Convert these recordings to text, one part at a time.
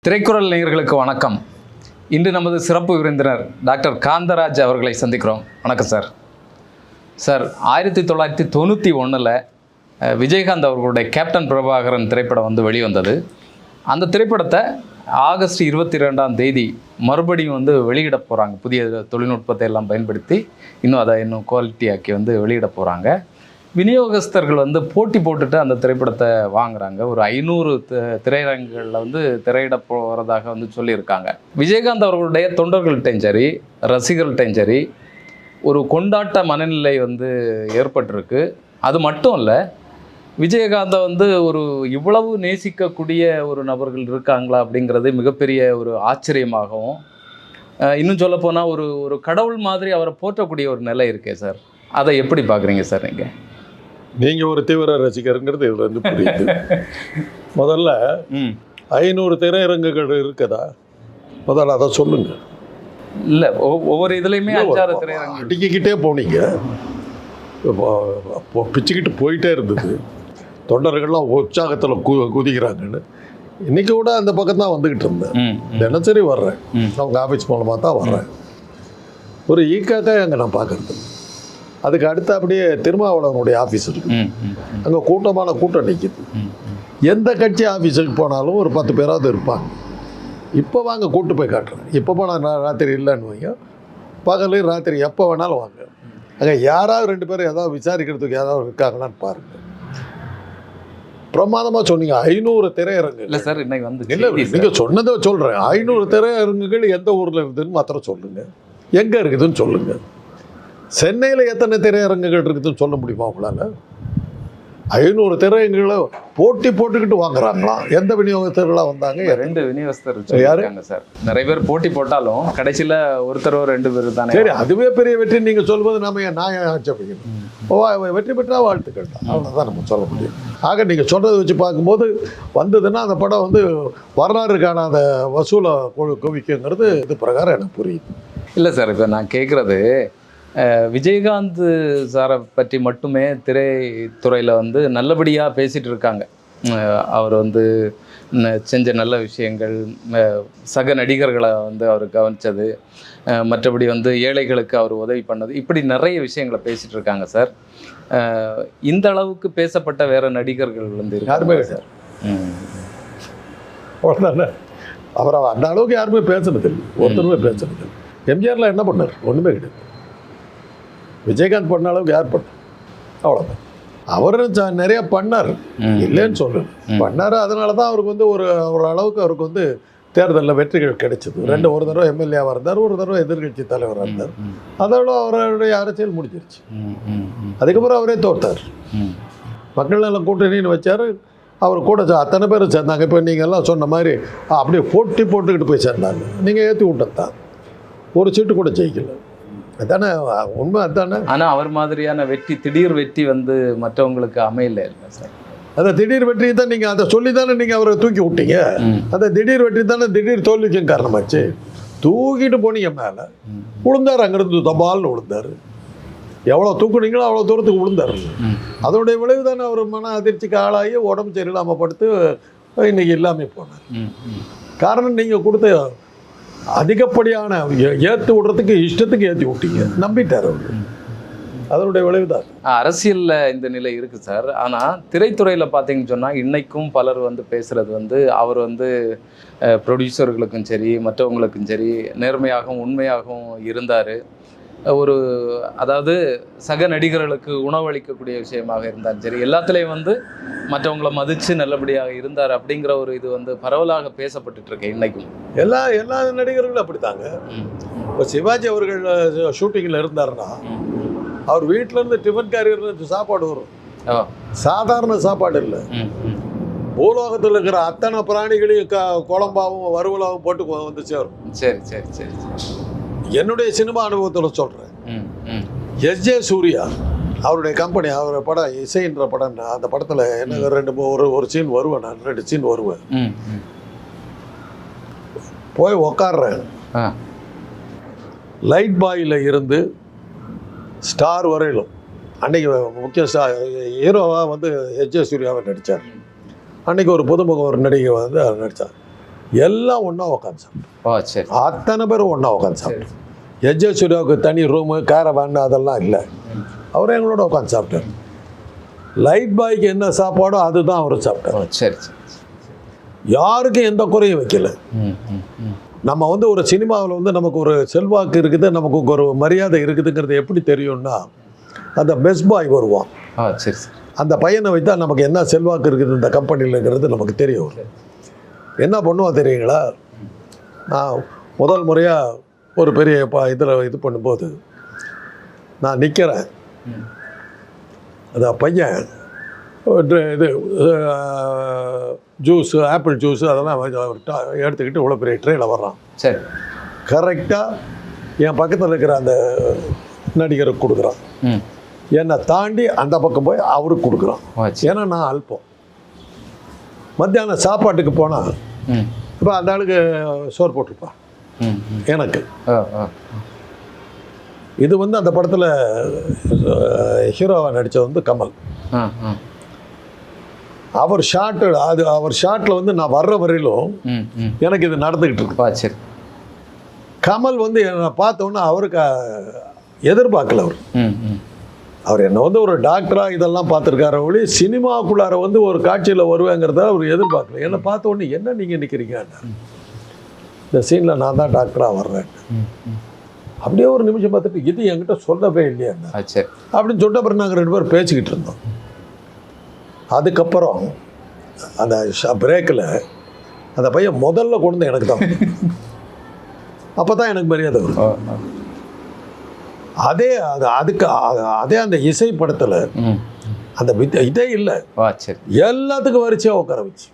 திரைக்குறள் நேயர்களுக்கு வணக்கம். இன்று நமது சிறப்பு விருந்தினர் டாக்டர் காந்தராஜ் அவர்களை சந்திக்கிறோம். வணக்கம் சார். சார், 1991 விஜயகாந்த் அவர்களுடைய கேப்டன் பிரபாகரன் திரைப்படம் வந்து வெளிவந்தது. அந்த திரைப்படத்தை ஆகஸ்ட் 22 மறுபடியும் வெளியிட போகிறாங்க. புதிய தொழில்நுட்பத்தை எல்லாம் பயன்படுத்தி இன்னும் குவாலிட்டி ஆக்கி வெளியிட போகிறாங்க. விநியோகஸ்தர்கள் போட்டி போட்டுட்டு அந்த திரைப்படத்தை வாங்குறாங்க. ஒரு 500 திரையரங்குகளில் திரையிட போகிறதாக சொல்லியிருக்காங்க. விஜயகாந்த் அவர்களுடைய தொண்டர்கள்ட்டையும் சரி ரசிகர்கள்ட்டையும் சரி ஒரு கொண்டாட்ட மனநிலை ஏற்பட்டிருக்கு. அது மட்டும் இல்லை, விஜயகாந்தை ஒரு இவ்வளவு நேசிக்கக்கூடிய ஒரு நபர்கள் இருக்காங்களா அப்படிங்கிறது மிகப்பெரிய ஒரு ஆச்சரியமாகவும், இன்னும் சொல்லப்போனால் ஒரு கடவுள் மாதிரி அவரை போற்றக்கூடிய ஒரு நிலை இருக்கே சார். அதை எப்படி பார்க்குறீங்க சார் நீங்கள் ஒரு தீவிர ரசிகருங்கிறது இதில் புரியுது. முதல்ல 500 திரையரங்குகள் இருக்குதா? முதல்ல அதை சொல்லுங்க. இல்லை, ஒவ்வொரு இதுலையுமே 5-6 திரையரங்கு அடிக்கிக்கிட்டே போனீங்க, பிச்சுக்கிட்டு போயிட்டே இருந்தது. தொண்டர்கள்லாம் உற்சாகத்தில் குதிக்கிறாங்கன்னு. இன்னைக்கு கூட அந்த பக்கம் தான் வந்துக்கிட்டு இருந்தேன். தினசரி வர்றேன், அவங்க ஆஃபீஸ் மூலமாக தான் வர்றேன். ஒரு ஈக்காக அங்கே நான் பார்க்குறது. அதுக்கு அடுத்து அப்படியே திருமாவளவனுடைய ஆஃபீஸ் இருக்கு, அங்கே கூட்டம் நிற்கிது. எந்த கட்சி ஆஃபீஸுக்கு போனாலும் ஒரு 10 பேராவது இருப்பாங்க. இப்போ வாங்க கூட்டு போய் காட்டுறேன். இப்போ போனால் ராத்திரி இல்லைன்னு வைங்க, பகல் ராத்திரி எப்போ வேணாலும் வாங்க. அங்கே யாராவது 2 பேர் ஏதாவது விசாரிக்கிறதுக்கு ஏதாவது இருக்காங்களான்னு பாருங்கள். பிரமாதமாக சொன்னீங்க. 500 திரையரங்கு இல்லை சார், இன்னைக்கு இல்லை, நீங்கள் சொன்னதை சொல்கிறேன். 500 திரையரங்குகள் எந்த ஊரில் இருக்குதுன்னு மாத்திரம் சொல்லுங்கள், எங்கே இருக்குதுன்னு சொல்லுங்கள். சென்னையில் எத்தனை திரையரங்குகள் இருக்குதுன்னு சொல்ல முடியுமா உங்களால்? 500 திரையரங்குகளை போட்டி போட்டுக்கிட்டு வாங்குறாங்களாம். எந்த விநியோகஸ்தர்களாக வந்தாங்க? 2 விநியோகஸ்தர் யாருங்க சார்? நிறைய பேர் போட்டி போட்டாலும் கடைசியில் ஒருத்தரோ 2 பேர் தானே. சரி, அதுவே பெரிய வெற்றி நீங்கள் சொல்வது நான் ஆட்சேபிக்கணும். வெற்றி பெற்றா வாழ்த்துக்கள் தான், அவ்வளோதான் நம்ம சொல்ல முடியும். ஆக நீங்கள் சொல்கிறத வச்சு பார்க்கும்போது வந்ததுன்னா அந்த படம் வரலாறுக்கான அந்த வசூலை குவிக்குங்கிறது இது பிரகாரம் எனக்கு புரியுது. இல்லை சார், இப்போ நான் கேட்குறது விஜயகாந்த் சாரை பற்றி மட்டுமே திரைத்துறையில் நல்லபடியாக பேசிகிட்டு இருக்காங்க. அவர் செஞ்ச நல்ல விஷயங்கள், சக நடிகர்களை அவர் கவனித்தது, மற்றபடி ஏழைகளுக்கு அவர் உதவி பண்ணது, இப்படி நிறைய விஷயங்களை பேசிகிட்டு இருக்காங்க சார். இந்த அளவுக்கு பேசப்பட்ட வேறு நடிகர்கள் யாருமே சார் அவரை அந்த அளவுக்கு யாருமே பேசுனது இல்லை, ஒருத்தருமே பேசுனது இல்லை. எம்ஜிஆர்லாம் என்ன பண்ணார்? ஒன்றுமே கிடையாது. விஜயகாந்த் பண்ண அளவுக்கு யார் பண்ணார்? அவ்வளோதான். அவரும் நிறைய பண்ணார், இல்லைன்னு சொல்லுது, பண்ணார். அதனால தான் அவருக்கு ஒரு அளவுக்கு அவருக்கு தேர்தலில் வெற்றிகள் கிடைச்சது. ஒரு தடவை எம்எல்ஏவாக இருந்தார், ஒரு தடவை எதிர்கட்சி தலைவராக இருந்தார். அதோட அவருடைய அரசியல் முடிஞ்சிருச்சு. அதுக்கப்புறம் அவரே தோற்றார். மக்கள் நல கூட்டணின்னு வச்சார். அவர் கூட அத்தனை பேரும் சேர்ந்தாங்க. இப்போ நீங்கள் எல்லாம் சொன்ன மாதிரி அப்படியே போட்டி போட்டுக்கிட்டு போய் சேர்ந்தாங்க. நீங்கள் ஏற்றி விட்டதான், ஒரு சீட்டு கூட ஜெயிக்கல. அதானே உண்மை, அதானே. ஆனால் அவர் மாதிரியான வெற்றி, திடீர் வெற்றி மற்றவங்களுக்கு அமையல இல்லை சார். அந்த திடீர் வெற்றி தான் நீங்கள் அதை சொல்லி தானே நீங்கள் அவரை தூக்கி விட்டீங்க. அந்த திடீர் வெற்றி தானே திடீர் தோல்விக்கும் காரணமாச்சு. தூக்கிட்டு போனீங்க மேலே, விழுந்தார். அங்கேருந்து தபால்னு விழுந்தார். எவ்வளோ தூக்குனீங்களோ அவ்வளோ தூரத்துக்கு விழுந்தார். அதோடைய விளைவு தானே அவர் மன அதிர்ச்சிக்கு ஆளாகி உடம்பு சரியில்லாமல் படுத்து இன்னைக்கு இல்லாமல் போனார். காரணம் நீங்கள் கொடுத்த அதிகப்படியான ஏற்றி விடுறதுக்கு இஷ்டத்துக்கு ஏற்றி விட்டீங்க, நம்பிட்டார் அவர். அதனுடைய விளைவு தான். அரசியலில் இந்த நிலை இருக்குது சார். ஆனால் திரைத்துறையில் பார்த்தீங்கன்னு சொன்னால் இன்னைக்கும் பலர் பேசுகிறது அவர் ப்ரொடியூசர்களுக்கும் சரி மற்றவங்களுக்கும் சரி நேர்மையாகவும் உண்மையாகவும் இருந்தார். அதாவது சக நடிகர்களுக்கு உணவளிக்கக்கூடிய விஷயமாக இருந்தாலும் சரி, எல்லாத்துலேயும் மற்றவங்களை மதித்து நல்லபடியாக இருந்தார் அப்படிங்கிற ஒரு இது பரவலாக பேசப்பட்டு இருக்கு இன்னைக்கும். எல்லா நடிகர்களும் அப்படித்தாங்க. இப்போ சிவாஜி அவர்கள் ஷூட்டிங்கில் இருந்தாருன்னா அவர் வீட்டிலேருந்து டிஃபன் கேரியர் சாப்பாடு வரும். சாதாரண சாப்பாடு இல்லை. பூலோகத்தில் இருக்கிற அத்தனை பிராணிகளையும் குழம்பாவும் வறுவலாகவும் போட்டு சேரும். சரி சரி சரி சரி. என்னுடைய சினிமா அனுபவத்தில் சொல்கிறேன். எஸ்.ஜே. சூர்யா அவருடைய கம்பெனி, அவருடைய படம் இசைன்ற படம். அந்த படத்தில் என்ன ஒரு சீன் வருவேன், நான் 2 சீன் வருவேன். போய் உக்காடுறேன். லைட் பாயில் இருந்து ஸ்டார் வரையிலும் அன்றைக்கி முக்கிய ஸ்டார் ஹீரோவாக எஸ்.ஜே. சூர்யாவை நடித்தார். அன்றைக்கி ஒரு புதுமுக ஒரு நடிகை நடித்தார். எல்லாம் ஒன்றா உட்காந்து சாப்பிட்டோம். ஓ சரி. அத்தனை பேரும் ஒன்றா உட்காந்து சாப்பிட்டோம். எஜ்ஜே சூர்யாவுக்கு தனி ரூமு கேரவான் அதெல்லாம் இல்லை. அவர் எங்களோட உட்காந்து சாப்பிட்டார். லைட் பாய்க்கு என்ன சாப்பாடோ அதுதான் அவர் சாப்பிட்டார். ஓ சரி சரி. யாருக்கும் எந்த குறையும் வைக்கல. நம்ம வந்து ஒரு சினிமாவில் வந்து நமக்கு ஒரு செல்வாக்கு இருக்குது, நமக்கு ஒரு மரியாதை இருக்குதுங்கிறது எப்படி தெரியும்னா, அந்த பெஸ்ட் பாய் வருவான். சரி சரி. அந்த பையனை வைத்தா நமக்கு என்ன செல்வாக்கு இருக்குது இந்த கம்பெனியிலங்கிறது நமக்கு தெரியும். என்ன பண்ணுவான் தெரியுங்களா? நான் முதல் முறையாக ஒரு பெரிய இதில் இது பண்ணும்போது நான் நிற்கிறேன். அந்த பையன் இது ஜூஸு, ஆப்பிள் ஜூஸு அதெல்லாம் எடுத்துக்கிட்டு இவ்வளோ பெரிய ட்ரேயில் வர்றான். சரி. கரெக்டாக என் பக்கத்தில் இருக்கிற அந்த நடிகருக்கு கொடுக்குறான். என்னை தாண்டி அந்த பக்கம் போய் அவருக்கு கொடுக்குறான். ஏன்னா நான் அல்பம். மத்தியானம் சாப்பாட்டுக்கு போனால் இப்போ அந்த ஆளுக்கு சோறு போட்டிருப்பான் எனக்கு. இது வந்து அந்த படத்தில் ஹீரோவாக நடித்தது வந்து கமல். அவர் ஷார்ட்டு அவர் ஷார்ட்டில் வந்து நான் வர்ற வரையிலும் எனக்கு இது நடந்துக்கிட்டு இருக்கு. சரி. கமல் வந்து என்னை பார்த்தோன்னா அவருக்கு எதிர்பார்க்கல. அவர் என்னை வந்து ஒரு டாக்டராக இதெல்லாம் பார்த்துருக்காரு ஒளி சினிமாவுக்குள்ளார வந்து ஒரு காட்சியில் வருவேங்கிறத அவர் எதிர்பார்க்கல. என்னை பார்த்த உடனே என்ன நீங்கள் நிற்கிறீங்க, இந்த சீனில் நான் தான் டாக்டராக வர்றேன். அப்படியே ஒரு நிமிஷம் பார்த்துட்டு இது என்கிட்ட சொல்லவே இல்லையா அப்படின்னு சொல்லிட்டு அப்புறம் நாங்கள் 2 பேரும் பேசிக்கிட்டு இருந்தோம். அதுக்கப்புறம் அந்த பிரேக்கில் அந்த பையன் முதல்ல கொண்டு வந்து எனக்கு தான். அப்போ தான் எனக்கு மரியாதை வரும். அதே அதே அந்த இசை படத்தில் அந்த இதே இல்லை. எல்லாத்துக்கும் வரிசையாக உட்கார வச்சு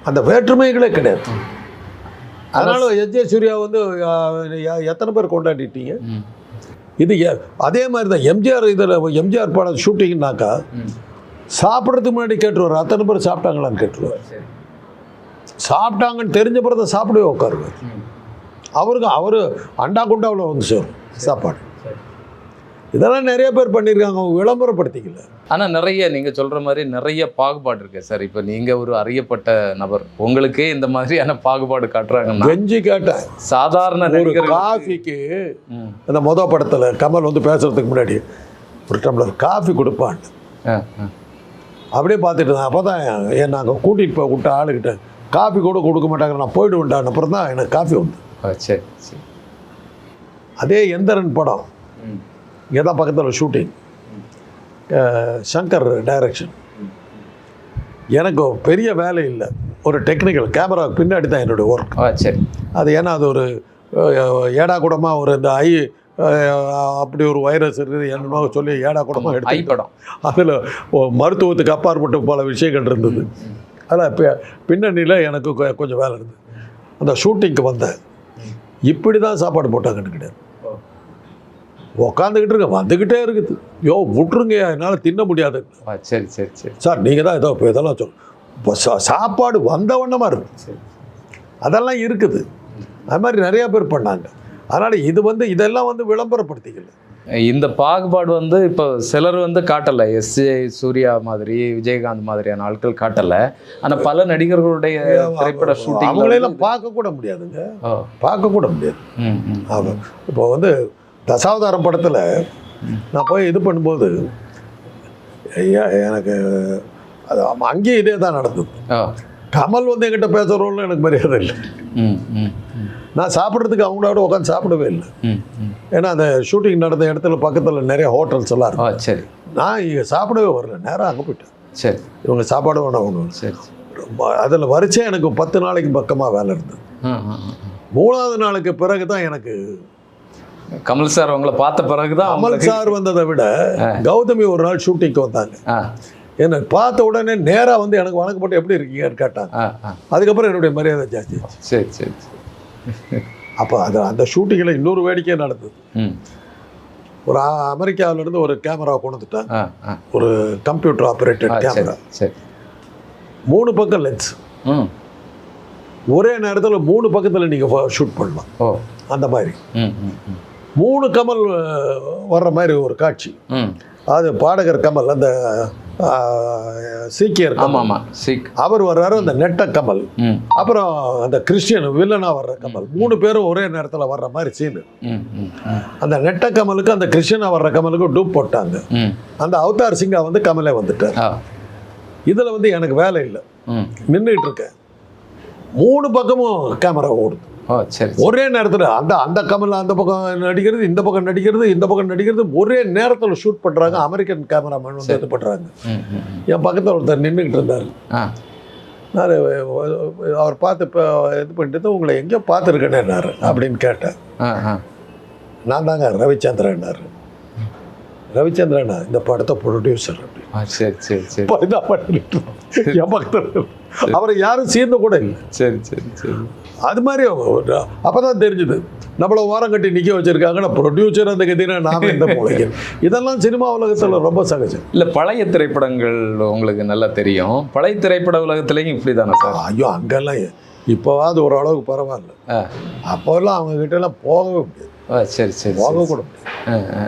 அந்த வேற்றுமைகளே கிடையாது. அதனால எஜ்ஜே சூர்யா வந்து எத்தனை பேர் கொண்டாடிட்டீங்க. இது அதே மாதிரி தான் எம்ஜிஆர் இதில் எம்ஜிஆர் படம் ஷூட்டிங்னாக்கா சாப்பிட்றதுக்கு முன்னாடி கேட்டுருவார், அத்தனை பேர் சாப்பிட்டாங்களான்னு கேட்டுருவார். சாப்பிட்டாங்கன்னு தெரிஞ்ச பிறகு சாப்பிடவே உட்காருவார். அவருக்கு அவர் அண்டா குண்டாவில் வந்து சேரும் சாப்பாடு. இதெல்லாம் நிறைய பேர் பண்ணியிருக்காங்க, அவங்க விளம்பரப்படுத்திக்கல. ஆனால் நிறைய நீங்கள் சொல்கிற மாதிரி நிறைய பாகுபாடு இருக்கு சார். இப்போ நீங்கள் ஒரு அறியப்பட்ட நபர், உங்களுக்கே இந்த மாதிரியான பாகுபாடு காட்டுறாங்கன்னா கெஞ்சி கேட்டேன். சாதாரண ஒரு காஃபிக்கு அந்த மொதல் படத்தில் கமல் வந்து பேசுறதுக்கு முன்னாடி ஒரு டம்ளர் காஃபி கொடுப்பான். அப்படியே பார்த்துட்டு இருந்தேன். அப்போ தான் என் நாங்கள் கூட்டிகிட்டு போய் விட்ட ஆளுக்கிட்ட காஃபி கூட கொடுக்க மாட்டாங்க, நான் போய்டுவேன்டான். அப்புறம் தான் எனக்கு காஃபி வந்து. சரி சரி. அதே எந்திரன் படம் இங்கே தான் பக்கத்தில் ஷூட்டிங், சங்கர் டைரக்ஷன். எனக்கு பெரிய வேலை இல்லை, ஒரு டெக்னிக்கல் கேமரா பின்னாடி தான் என்னுடைய ஒர்க். சரி. அது ஏன்னா அது ஒரு ஏடா கூடமாக ஒரு இந்த அப்படி ஒரு வைரஸ் இருக்குது என்னமோ சொல்லி ஏடா கூடமாக எடுத்து படம். அதில் மருத்துவத்துக்கு அப்பாற்பட்ட பல விஷயங்கள் இருந்தது. அதில் பின்னணியில் எனக்கு கொஞ்சம் வேலை இருந்தது. அந்த ஷூட்டிங்க்கு வந்தேன். இப்படி தான் சாப்பாடு போட்டாங்கன்னு கிடையாது. உக்காந்துக்கிட்டு இருக்க வந்துக்கிட்டே இருக்குது. யோ விட்டுருங்க, என்னால் தின்ன முடியாது. சரி சரி சரி சார் நீங்கள் தான் ஏதோ இப்போ இதெல்லாம் இப்போ சாப்பாடு வந்த வண்ணமாக இருக்குது. அதெல்லாம் இருக்குது. அது மாதிரி நிறையா பேர் பண்ணாங்க. அதனால் இது வந்து இதெல்லாம் வந்து விளம்பரப்படுத்திக்கல. இந்த பாகுபாடு வந்து இப்போ சிலர் வந்து காட்டலை. எஸ்ஜே சூர்யா மாதிரி விஜயகாந்த் மாதிரியான ஆட்கள் காட்டலை. ஆனால் பல நடிகர்களுடைய திரைப்பட ஷூட்டிங் அவங்களெல்லாம் பார்க்கக்கூட முடியாதுங்க, பார்க்கக்கூட முடியாது. இப்போ வந்து தசாவதாரம் படத்தில் நான் போய் இது பண்ணும்போது எனக்கு அது அங்கேயும் இதே தான் நடந்தது. கமல் வந்து என்கிட்ட பேசுகிறவங்களும் எனக்கு மரியாதை இல்லை. நான் சாப்பிட்றதுக்கு அவங்களோட உட்காந்து சாப்பிடவே இல்லை. ஏன்னா அந்த ஷூட்டிங் நடந்த இடத்துல பக்கத்தில் நிறைய ஹோட்டல்ஸ் எல்லாம் இருக்கும். சரி. நான் இங்கே சாப்பிடவே வரல, நேராக அங்கே போயிட்டேன். சரி. இவங்க சாப்பாடு வேணாம் ஒன்று. சரி. அதில் வரிச்சே எனக்கு 10 நாளைக்கு பக்கமாக வேலை இருந்தது. 3ஆவது நாளுக்கு பிறகு தான் எனக்கு கமல் சார் அவங்கள பார்த்த பிறகு தான். கமல் சார் வந்ததை விட கௌதமி ஒரு நாள் ஷூட்டிங்க்கு வந்தாங்க. என்னை பார்த்த உடனே நேராக வந்து எனக்கு வணக்கம் போட்டு எப்படி இருக்கீங்கன்னு கேட்டாங்க. அதுக்கப்புறம் என்னுடைய மரியாதை ஜாஸ்தி. சரி சரி. அப்போ அந்த ஷூட்டிங்கில் இன்னொரு வேடிக்கையே நடந்தது. ஒரு அமெரிக்காவிலேருந்து ஒரு கேமரா கொண்டு வந்துட்டாங்க, ஒரு கம்ப்யூட்டர் ஆப்ரேட்டட் கேமரா. சரி. 3 பக்கம் லென்ஸ், ஒரே நேரத்தில் 3 பக்கத்தில் நீங்கள் ஷூட் பண்ணலாம். அந்த மாதிரி 3 கமல் வர்ற மாதிரி ஒரு காட்சி. அது பாடகர் கமல் அந்த சீக்கியர் ஆமாம் ஆமாம் சீக். அவர் வர்றாரு, அந்த நெட்ட கமல். ம் அப்புறம் அந்த கிறிஸ்டியன் வில்லனா வர்ற கமல், 3 பேரும் ஒரே நேரத்தில் வர்ற மாதிரி சீனு. ம் ம் அந்த நெட்ட கமலுக்கு அந்த கிறிஸ்டியனா வர்ற கமலுக்கு டூப் போட்டாங்க. ம் அந்த அவதார் சிங்கா வந்து கமலே வந்துட்டார். ஆ இதில் வந்து எனக்கு வேலை இல்லை, ம் நின்றுட்டு இருக்கேன். 3 பக்கமும் கேமரா ஓடுது ஓ சரி. ஒரே நேரத்தில். அந்த கமல் அந்த பக்கம் நடிக்கிறது, இந்த பக்கம் நடிக்கிறது, இந்த பக்கம் நடிக்கிறது, ஒரே நேரத்தில் ஷூட் பண்ணுறாங்க. அமெரிக்கன் கேமராமேன் வந்து இது பண்ணுறாங்க. ம் ம் ம். என் பக்கத்தில் ஒருத்தர் நின்றுக்கிட்டு இருந்தார். ஆ நான் அவர் பார்த்து இப்போ இது பண்ணிட்டு உங்களை எங்கேயோ பார்த்துருக்கேன்னாரு அப்படின்னு கேட்டேன். ஆ ஆ நான் தாங்க ரவிச்சந்திரன்னாரு. ரவிச்சந்திரனா இந்த படத்தை ப்ரொடியூசர் அப்படி ஆ சரி சரி சரி இதான் பண்ணிட்டு என் பக்கத்தில். அவரை யாரும் சேர்ந்த கூட இல்லை. சரி சரி சரி. அது மாதிரி அப்போ தான் தெரிஞ்சுது நம்மளை ஓரம் கட்டி நிற்க வச்சுருக்காங்கன்னா ப்ரொடியூசர் அந்த கத்தினா நாம இந்த மூளைக்கு. இதெல்லாம் சினிமா உலகத்தில் ரொம்ப சகஜம். இல்லை பழைய திரைப்படங்கள் உங்களுக்கு நல்லா தெரியும். பழைய திரைப்பட உலகத்துலேயும் இப்படி தானே சார்? ஐயோ அங்கெல்லாம் இப்போவாது ஓரளவுக்கு பரவாயில்ல. ஆ அப்போல்லாம் அவங்ககிட்டலாம் போகவே முடியாது. ஆ சரி சரி போக கூட முடியாது. ஆ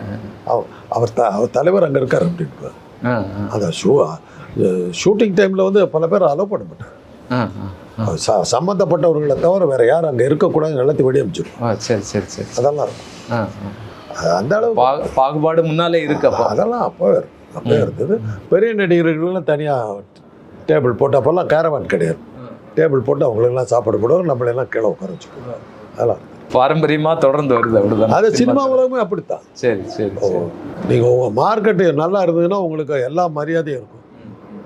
ஆ அவர் தலைவர் அங்கே இருக்கார் அப்படின்னு. ஆ அந்த ஷூட்டிங் டைமில் வந்து பல பேர் அலோவ் பண்ண மாட்டார். ஆ ஆ சம்மந்தப்பட்டவர்களை தவிர வேறு யாரும் அங்கே இருக்கக்கூடாது, எல்லாத்தையும் வெடி அமைச்சிடும். ஆ சரி சரி சரி. அதெல்லாம் இருக்கும். ஆ அந்த அளவு பாகுபாடு முன்னாலே இருக்கப்பா. அதெல்லாம் அப்போவே இருந்தது. பெரிய நடிகர்களும் தனியாக டேபிள் போட்டு, அப்போல்லாம் கேரவான் கிடையாது, டேபிள் போட்டு அவங்களுக்கெல்லாம் சாப்பாடு போடுவாங்க, நம்மளெல்லாம் கீழே உட்கார வச்சுக்கோங்க. அதெல்லாம் பாரம்பரியமாக தொடர்ந்து வருது அப்படிதான். அது சினிமா உலகமே அப்படித்தான். சரி சரி. நீங்கள் உங்கள் மார்க்கெட்டு நல்லா இருந்ததுன்னா உங்களுக்கு எல்லா மரியாதையும் இருக்கும்.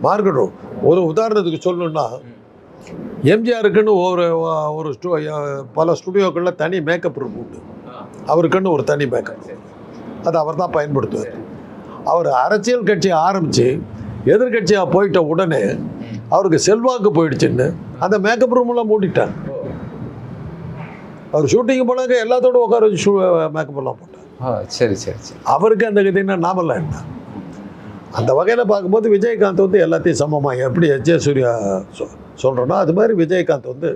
மார்க்கெட்டு ஒரு உதாரணத்துக்கு சொல்லணுன்னா, எம்ஜிஆருக்குன்னு ஒரு பல ஸ்டுடியோக்களில் தனி மேக்கப் ரூம் உண்டு. அவருக்குன்னு ஒரு தனி மேக்கப் ரூம், அதை அவர் தான் பயன்படுத்துவார். அவர் அரசியல் கட்சி ஆரம்பித்து எதிர்கட்சியாக போயிட்ட உடனே அவருக்கு செல்வாக்கு போயிடுச்சுன்னு அந்த மேக்கப் ரூமெல்லாம் மூடிட்டாங்க. அவர் ஷூட்டிங்கு போனாக்க எல்லாத்தோட உட்கார வச்சு மேக்கப் எல்லாம் போட்டார். சரி சரி சரி. அவருக்கு அந்த கதைன்னா நாமெல்லாம் என்ன. அந்த வகையில் பார்க்கும்போது விஜயகாந்த் வந்து எல்லாத்தையும் சமமாக, எப்படி எச்.ஜே. சூர்யா சொல்கிறோன்னா அது மாதிரி விஜயகாந்த் வந்து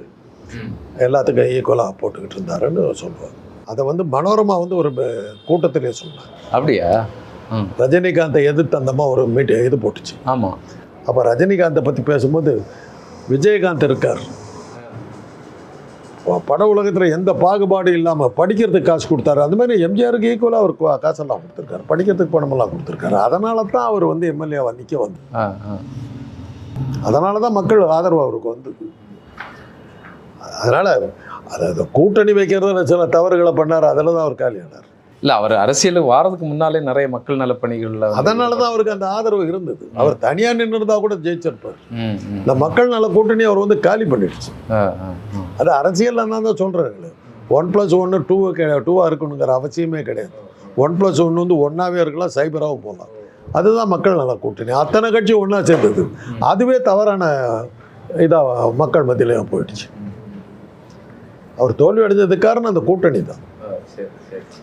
எல்லாத்துக்கும் ஈக்குவலாக போட்டுக்கிட்டு இருந்தாருன்னு சொல்லுவார். அதை வந்து மனோரமா வந்து ஒரு கூட்டத்திலே சொன்னார். அப்படியா? ரஜினிகாந்தை எதிர்த்து அந்தம்மா ஒரு இது போட்டுச்சு. ஆமாம். அப்போ ரஜினிகாந்தை பற்றி பேசும்போது விஜயகாந்த் இருக்கார், பட உலகத்தில் எந்த பாகுபாடு இல்லாமல் படிக்கிறதுக்கு காசு கொடுத்தாரு. அது மாதிரி எம்ஜிஆருக்கு ஈக்குவலாக அவர் காசெல்லாம் கொடுத்துருக்காரு, படிக்கிறதுக்கு பணமெல்லாம் கொடுத்துருக்காரு. அதனால தான் அவர் வந்து எம்எல்ஏவா நிற்க வந்து, அதனால தான் மக்கள் ஆதரவு அவருக்கு வந்தது. அதனால் அதை கூட்டணி வைக்கிறதுல சில தவறுகளை பண்ணார், அதில் தான் அவர் காலியானார். இல்லை, அவர் அரசியலுக்கு வாரதுக்கு முன்னாலே நிறைய மக்கள் நல பணிகளில், அதனால தான் அவருக்கு அந்த ஆதரவு இருந்தது. அவர் தனியாக நின்று இருந்தால் கூட ஜெயிச்சிருப்பார். இந்த மக்கள் நல கூட்டணி அவர் வந்து காலி பண்ணிடுச்சு. அது அரசியல் தான் சொல்கிறாங்க. 1+1 2 இருக்கணுங்கிற அவசியமே கிடையாது. 1+1 வந்து 1ஆவே இருக்கலாம், சைபராகவும் போகலாம். அதுதான் மக்கள் நல கூட்டணி. அத்தனை கட்சி ஒன்றா சேர்ந்தது, அதுவே தவறான இதாக மக்கள் மத்தியிலையும் போயிடுச்சு. அவர் தோல்வி அடைஞ்சதுக்கு காரணம் அந்த கூட்டணி தான்.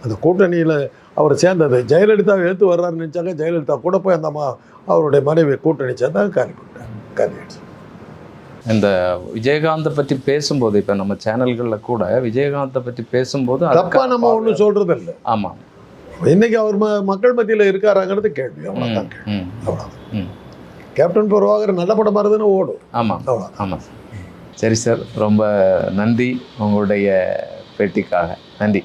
அந்த கூட்டணியில் அவர் சேர்ந்தது, ஜெயலலிதாவை எடுத்து வர்றாருன்னு நினச்சாங்க. ஜெயலலிதா கூட போய் அந்த அவருடைய மனைவி கூட்டணி சேர்ந்தாங்க, காலியாச்சு. இந்த விஜயகாந்தை பற்றி பேசும்போது, இப்போ நம்ம சேனல்களில் கூட விஜயகாந்தை பற்றி பேசும்போது தப்பாக நம்ம ஒன்றும் சொல்கிறது இல்லை. ஆமாம், இன்னைக்கு அவர் மக்கள் மத்தியில் இருக்காராங்கிறது கேள்வி, அவ்வளோதான் கேள்வி. அவ்வளோதான். கேப்டன் பிரபாகர் நல்ல படமாக இருந்ததுன்னு ஓடும். ஆமாம் ஆமாம். சரி சார், ரொம்ப நன்றி உங்களுடைய பேட்டிக்காக. நன்றி.